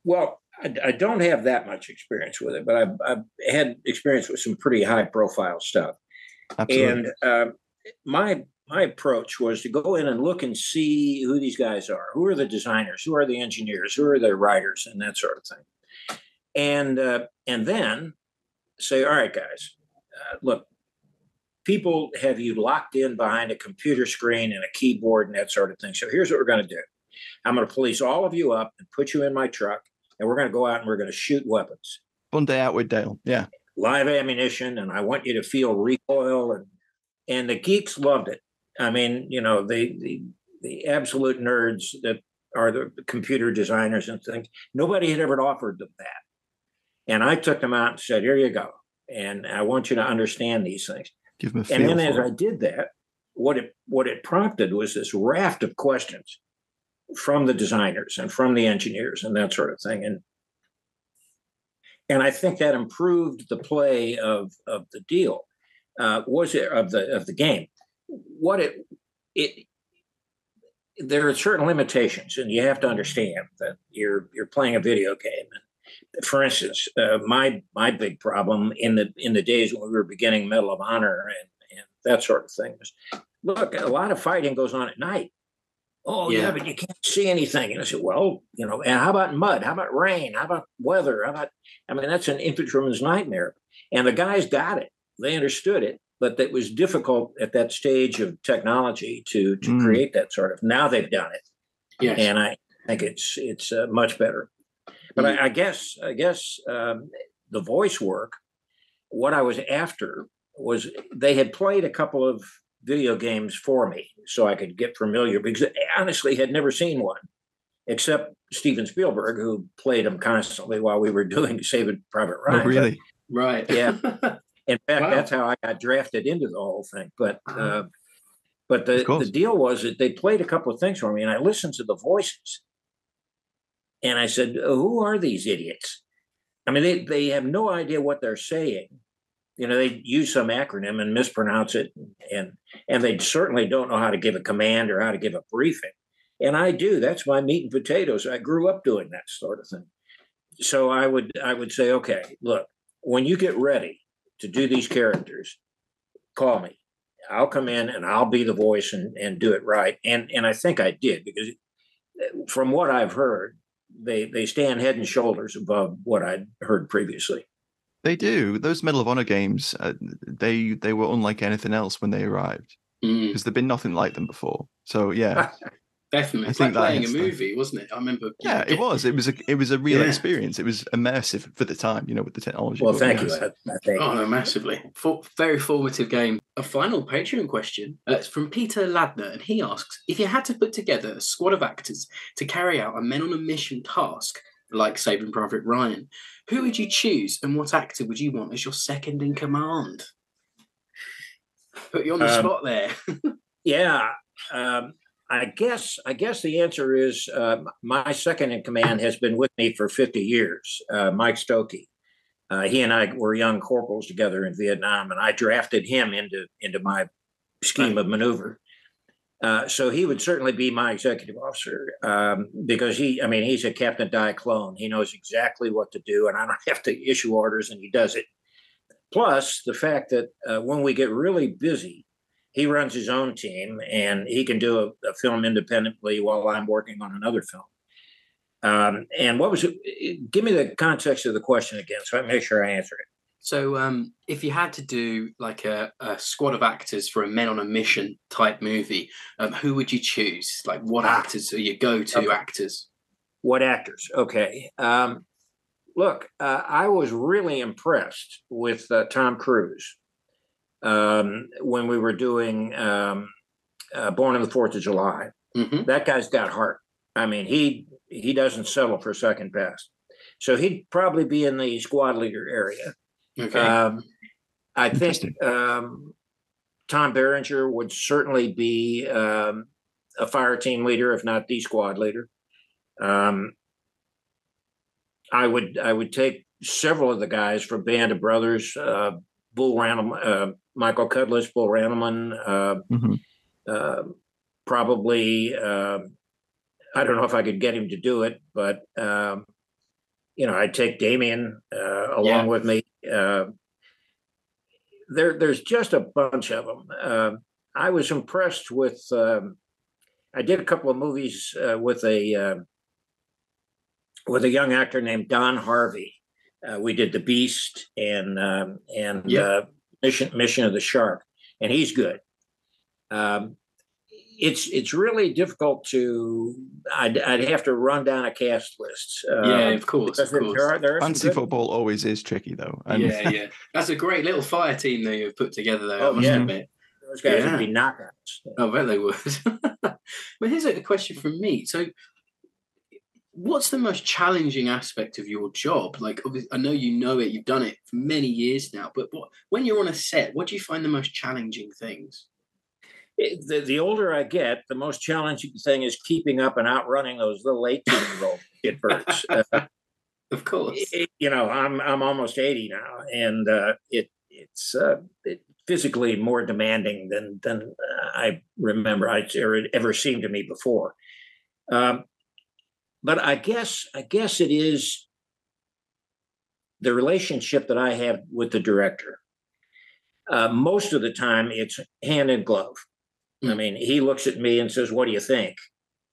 [SPEAKER 3] Well, I don't have that much experience with it, but I've had experience with some pretty high profile stuff. Absolutely. And my approach was to go in and look and see who these guys are, who are the designers, who are the engineers, who are the writers, and that sort of thing. And then say, all right, guys, look, people have you locked in behind a computer screen and a keyboard and that sort of thing. So here's what we're going to do. I'm going to police all of you up and put you in my truck, and we're going to go out and we're going to shoot weapons.
[SPEAKER 2] Fun day out with Dale. Yeah.
[SPEAKER 3] Live ammunition, and I want you to feel recoil, and the geeks loved it. I mean, the absolute nerds that are the computer designers and things, nobody had ever offered them that. And I took them out and said, here you go. And I want you to understand these things.
[SPEAKER 2] Give them a feel.
[SPEAKER 3] And then as I did that, what it prompted was this raft of questions from the designers and from the engineers and that sort of thing. And I think that improved the play of the deal. Was it of the game? There are certain limitations, and you have to understand that you're playing a video game. And for instance, my big problem in the days when we were beginning Medal of Honor and that sort of thing was, look, a lot of fighting goes on at night. Oh yeah, but you can't see anything. And I said, well, and how about mud? How about rain? How about weather? That's an infantryman's nightmare. And the guys got it. They understood it. But it was difficult at that stage of technology to create that sort of. Now they've done it, yes. And I think it's much better. But I guess the voice work. What I was after was they had played a couple of video games for me, so I could get familiar. Because I honestly had never seen one, except Steven Spielberg, who played them constantly while we were doing Saving Private Ryan.
[SPEAKER 2] Oh, really?
[SPEAKER 1] Right.
[SPEAKER 3] Yeah. In fact, that's how I got drafted into the whole thing. But the deal was that they played a couple of things for me, and I listened to the voices. And I said, who are these idiots? I mean, they have no idea what they're saying. They use some acronym and mispronounce it, and they certainly don't know how to give a command or how to give a briefing. And I do. That's my meat and potatoes. I grew up doing that sort of thing. So I would say, okay, look, when you get ready to do these characters, call me. I'll come in and I'll be the voice and do it right. And I think I did, because from what I've heard, they stand head and shoulders above what I'd heard previously.
[SPEAKER 2] They do. Those Medal of Honor games, they were unlike anything else when they arrived, because there'd been nothing like them before. So yeah.
[SPEAKER 1] Definitely. It's like playing a movie, wasn't it? I remember.
[SPEAKER 2] Yeah, it was. It was a real experience. It was immersive for the time, with the technology.
[SPEAKER 3] Well, thank you.
[SPEAKER 1] Oh, no, massively. Very formative game. A final Patreon question. It's from Peter Ladner, and he asks, if you had to put together a squad of actors to carry out a men on a mission task, like Saving Private Ryan, who would you choose, and what actor would you want as your second in command? Put you on the spot there.
[SPEAKER 3] Yeah. I guess the answer is my second in command has been with me for 50 years, Mike Stokey. He and I were young corporals together in Vietnam, and I drafted him into my scheme of maneuver. So he would certainly be my executive officer because he's a Captain Die clone. He knows exactly what to do, and I don't have to issue orders, and he does it. Plus, the fact that when we get really busy, he runs his own team, and he can do a film independently while I'm working on another film. And what was it? Give me the context of the question again, so I make sure I answer it.
[SPEAKER 1] So if you had to do like a squad of actors for a men on a mission type movie, who would you choose? Like what actors are your go-to actors?
[SPEAKER 3] What actors? Okay. Look, I was really impressed with Tom Cruise when we were doing Born on the 4th of July.
[SPEAKER 1] Mm-hmm.
[SPEAKER 3] That guy's got heart. I mean, he doesn't settle for second best. So he'd probably be in the squad leader area.
[SPEAKER 1] Okay.
[SPEAKER 3] I think Tom Berenger would certainly be a fire team leader, if not the squad leader. I would take several of the guys from Band of Brothers, Bull Randleman, Michael Cudlitz, Bull Randleman, probably. I don't know if I could get him to do it, but I'd take Damien along with me. There's just a bunch of them. I was impressed with. I did a couple of movies with a young actor named Don Harvey. We did The Beast and Mission of the Shark, and he's good. It's really difficult to. I'd have to run down a cast list.
[SPEAKER 1] Of course.
[SPEAKER 3] There
[SPEAKER 2] Fantasy football always is tricky, though.
[SPEAKER 1] And yeah. That's a great little fire team that you've put together, though.
[SPEAKER 3] I must admit. Those guys would be knockouts.
[SPEAKER 1] I bet they would. But here's a question from me. So, what's the most challenging aspect of your job? Like, I know you know it. You've done it for many years now. But when you're on a set, what do you find the most challenging things?
[SPEAKER 3] The older I get, the most challenging thing is keeping up and outrunning those little 18-year-old kid birds.
[SPEAKER 1] Of course.
[SPEAKER 3] I'm almost 80 now, and it's physically more demanding than I remember it ever seemed to me before. But I guess it is the relationship that I have with the director. Most of the time, it's hand in glove. I mean, he looks at me and says, "What do you think?"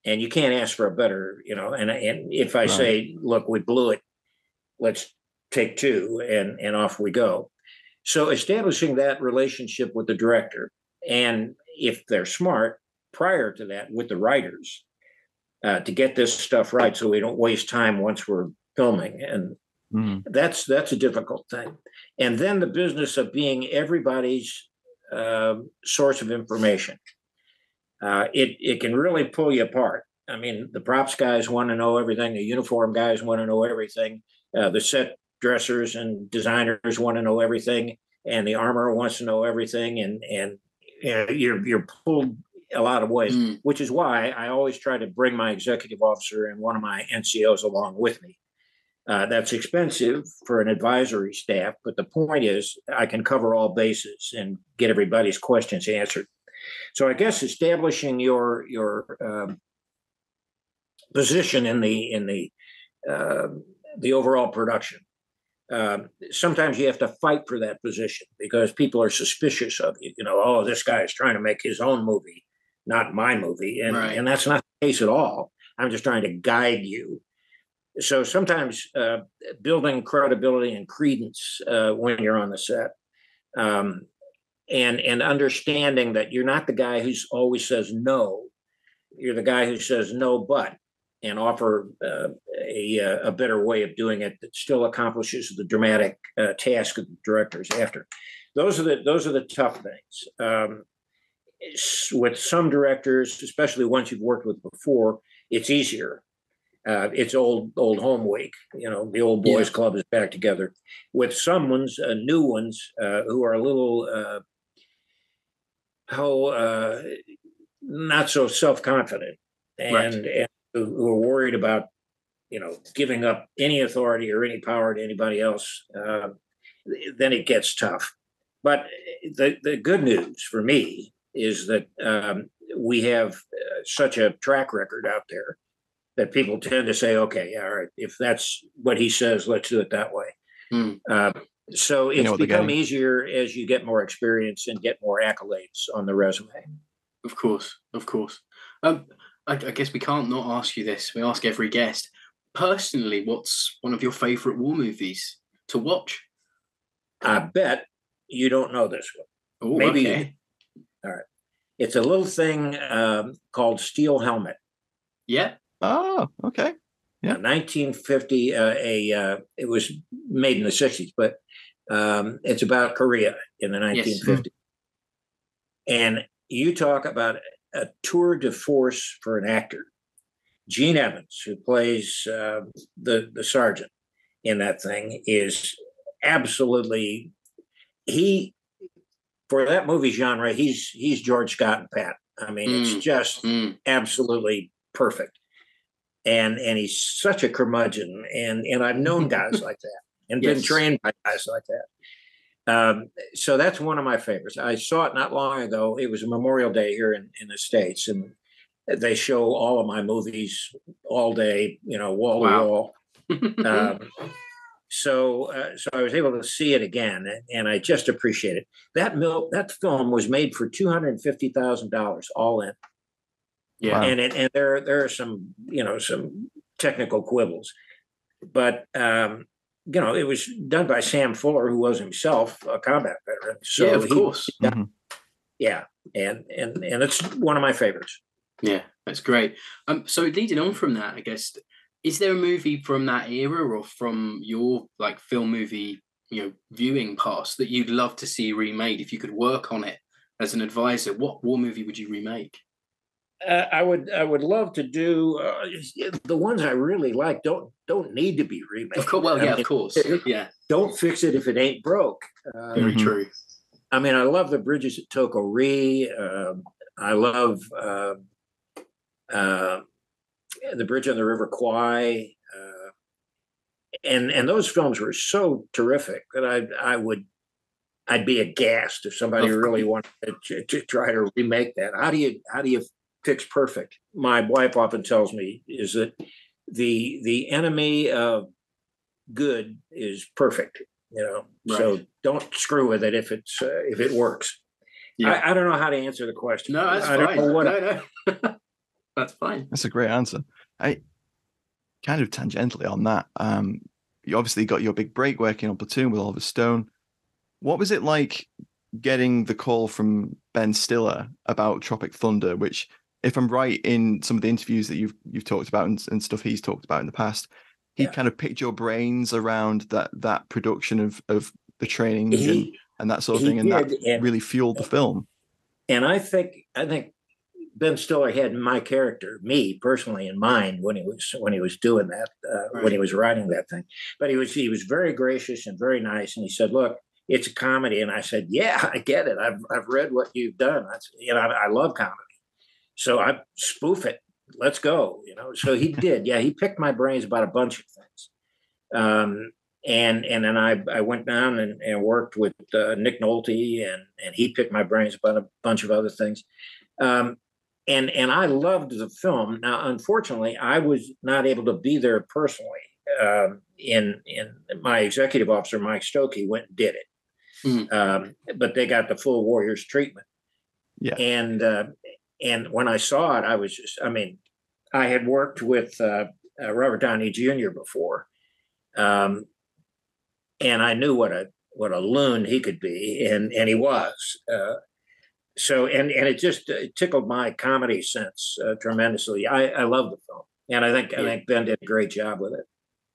[SPEAKER 3] And you can't ask for a better, And if I say, "Look, we blew it. Let's take two," and off we go. So establishing that relationship with the director, and if they're smart, prior to that with the writers, to get this stuff right, so we don't waste time once we're filming, and that's a difficult thing. And then the business of being everybody's source of information. It can really pull you apart. I mean, the props guys want to know everything. The uniform guys want to know everything. The set dressers and designers want to know everything, and the armorer wants to know everything. And you're pulled a lot of ways, which is why I always try to bring my executive officer and one of my NCOs along with me. That's expensive for an advisory staff, but the point is I can cover all bases and get everybody's questions answered. So I guess establishing your position in the overall production. Sometimes you have to fight for that position because people are suspicious of you. Oh, this guy is trying to make his own movie, not my movie, and that's not the case at all. I'm just trying to guide you. So sometimes building credibility and credence when you're on the set, and understanding that you're not the guy who always says no. You're the guy who says no, but, and offer a better way of doing it that still accomplishes the dramatic task of the directors after. Those are the tough things. With some directors, especially ones you've worked with before, it's easier. It's old home week. The old boys club is back together. With some ones, new ones who are a little not so self-confident and who are worried about giving up any authority or any power to anybody else, then it gets tough. But the good news for me is that we have such a track record out there that people tend to say, okay, all right, if that's what he says, let's do it that way. So it's become easier as you get more experience and get more accolades on the resume.
[SPEAKER 1] Of course. I guess we can't not ask you this. We ask every guest. Personally, what's one of your favorite war movies to watch?
[SPEAKER 3] I bet you don't know this one.
[SPEAKER 1] Ooh,
[SPEAKER 3] Maybe
[SPEAKER 1] okay.
[SPEAKER 3] you do. All right. It's a little thing called Steel Helmet.
[SPEAKER 1] Yeah.
[SPEAKER 2] Oh, okay. Yeah.
[SPEAKER 3] 1950. It was made in the 60s, but it's about Korea in the 1950s. And you talk about a tour de force for an actor. Gene Evans, who plays the sergeant in that thing, is absolutely for that movie genre, he's George Scott and Pat. I mean, it's just absolutely perfect. And he's such a curmudgeon, and I've known guys like that and been trained by guys like that. So that's one of my favorites. I saw it not long ago. It was a Memorial Day here in the States, and they show all of my movies all day, wall to wall. So I was able to see it again, and I just appreciate it. That film was made for $250,000 all in. Yeah, wow. And there are some some technical quibbles, but it was done by Sam Fuller, who was himself a combat veteran. So
[SPEAKER 1] yeah, of course.
[SPEAKER 3] Yeah, and it's one of my favorites.
[SPEAKER 1] Yeah, that's great. So leading on from that, I guess, is there a movie from that era or from your film movie viewing past that you'd love to see remade if you could work on it as an advisor? What war movie would you remake?
[SPEAKER 3] I would love to do the ones I really like. Don't need to be remade.
[SPEAKER 1] Of course, of course. Yeah.
[SPEAKER 3] Don't fix it if it ain't broke.
[SPEAKER 1] Very true.
[SPEAKER 3] I mean, I love The Bridges at Toko-Ri. I love The Bridge on the River Kwai. And those films were so terrific that I'd be aghast if somebody really wanted to try to remake that. How do you fix perfect? My wife often tells me is that the enemy of good is perfect. Right. So don't screw with it if it works. Yeah. I don't know how to answer the question.
[SPEAKER 1] No, that's fine. No. That's fine.
[SPEAKER 2] That's a great answer. I kind of tangentially on that. You obviously got your big break working on Platoon with Oliver Stone. What was it like getting the call from Ben Stiller about Tropic Thunder, which, if I'm right in some of the interviews that you've talked about and stuff he's talked about in the past, he kind of picked your brains around that production of the training and that sort of thing, and that really fueled the film. And
[SPEAKER 3] I think Ben Stiller had my character, me personally, in mind when he was doing that, when he was writing that thing. But he was very gracious and very nice, and he said, "Look, it's a comedy," and I said, "Yeah, I get it. I've read what you've done. I love comedy, so I spoof it. Let's go." So he did. Yeah, he picked my brains about a bunch of things. And then I went down and worked with Nick Nolte, and he picked my brains about a bunch of other things. And I loved the film. Now, unfortunately, I was not able to be there personally. In my executive officer, Mike Stokey, went and did it. But they got the full Warriors treatment. Yeah. And when I saw it, I was just, I had worked with Robert Downey Jr. before. And I knew what a loon he could be, and he was. So it just tickled my comedy sense tremendously. I love the film, and I think Ben did a great job with it.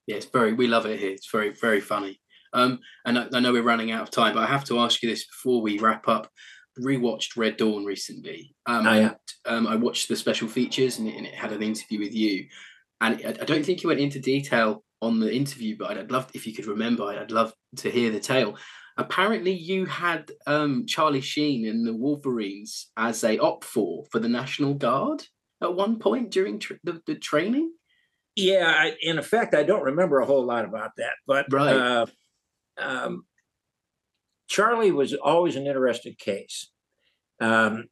[SPEAKER 1] Yeah, we love it here. It's very, very funny. And I know we're running out of time, but I have to ask you this before we wrap up. Rewatched Red Dawn recently. I watched the special features, and it had an interview with you. And I don't think you went into detail on the interview, but I'd love, if you could remember, I'd love to hear the tale. Apparently, you had Charlie Sheen in the Wolverines as a op for the National Guard at one point during the training.
[SPEAKER 3] Yeah, in effect, I don't remember a whole lot about that, but
[SPEAKER 1] Right.
[SPEAKER 3] Charlie was always an interesting case. Um,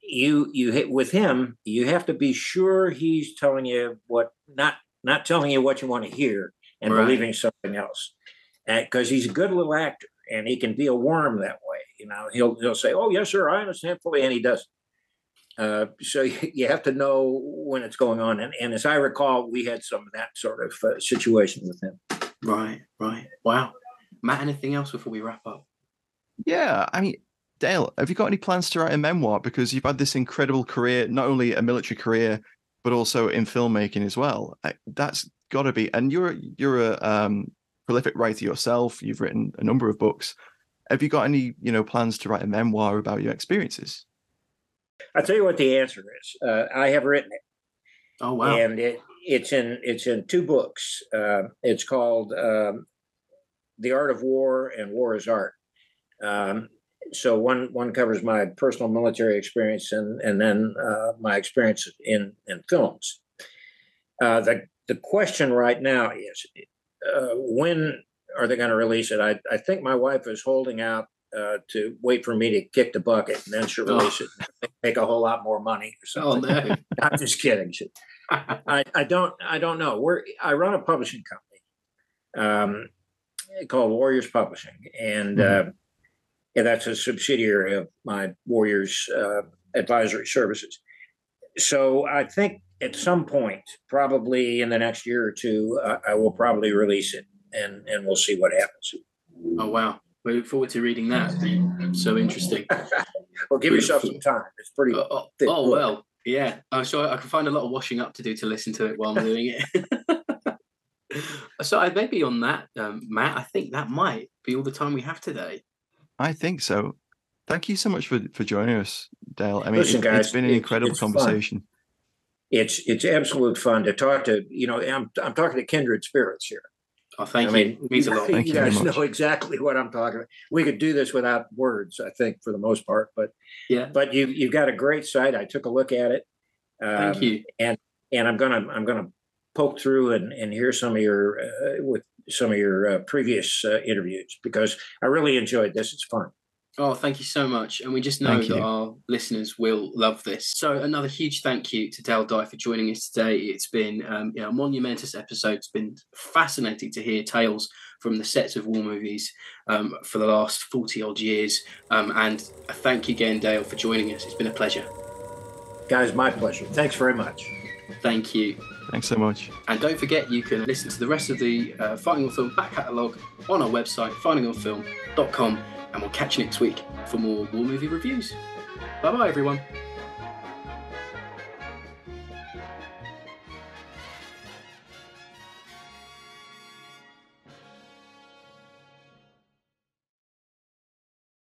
[SPEAKER 3] you hit with him, you have to be sure he's telling you what, not telling you what you want to hear and
[SPEAKER 1] Right.
[SPEAKER 3] believing something else, because he's a good little actor and he can be a worm that way. You know, he'll say, "Oh yes, sir, I understand fully," and he doesn't. So you have to know when it's going on, and as I recall, we had some of that sort of situation with him.
[SPEAKER 1] Right. Wow. Matt, anything else before we wrap up?
[SPEAKER 2] Yeah, I mean, Dale, have you got any plans to write a memoir? Because you've had this incredible career, not only a military career, but also in filmmaking as well. That's got to be, and you're a prolific writer yourself. You've written a number of books. Have you got any, plans to write a memoir about your experiences?
[SPEAKER 3] I'll tell you what the answer is. I have written it.
[SPEAKER 1] Oh wow!
[SPEAKER 3] And it's in 2 books. It's called "The Art of War" and "War is Art." So one covers my personal military experience and then my experience in films. The question right now is when are they going to release it? I think my wife is holding out to wait for me to kick the bucket, and then she'll release it and make a whole lot more money or something.
[SPEAKER 1] Oh no!
[SPEAKER 3] I'm just kidding. I don't know. I run a publishing company called Warriors Publishing, and that's a subsidiary of my Warriors advisory services. So I think at some point, probably in the next year or 2, I will probably release it, and we'll see what happens.
[SPEAKER 1] Oh wow! We look forward to reading that. It'd be so interesting.
[SPEAKER 3] Well, give yourself some time. It's pretty. Thick book.
[SPEAKER 1] Well, yeah. I'm sure I can find a lot of washing up to do to listen to it while I'm doing it. So maybe on that, Matt, I think that might be all the time we have today.
[SPEAKER 2] I think so. Thank you so much for joining us, Dale. I mean,
[SPEAKER 3] Listen, guys,
[SPEAKER 2] it's been an incredible conversation.
[SPEAKER 3] Fun. It's absolute fun to talk to. I'm talking to kindred spirits here.
[SPEAKER 1] Oh, thank you. It means a lot.
[SPEAKER 3] You guys know exactly what I'm talking about. We could do this without words, I think, for the most part. But
[SPEAKER 1] yeah,
[SPEAKER 3] but you've got a great site. I took a look at it.
[SPEAKER 1] Thank you.
[SPEAKER 3] And I'm gonna poke through and hear some of your previous interviews, because I really enjoyed this. It's fun.
[SPEAKER 1] Oh, thank you so much. And we just know that our listeners will love this. So another huge thank you to Dale Dye for joining us today. It's been a monumentous episode. It's been fascinating to hear tales from the sets of war movies for the last 40 odd years. And thank you again, Dale, for joining us. It's been a pleasure.
[SPEAKER 3] Guys, my pleasure. Thanks very much.
[SPEAKER 1] Thank you.
[SPEAKER 2] Thanks so much.
[SPEAKER 1] And don't forget, you can listen to the rest of the Fighting on Film back catalogue on our website, fightingonfilm.com. And we'll catch you next week for more war movie reviews. Bye-bye, everyone.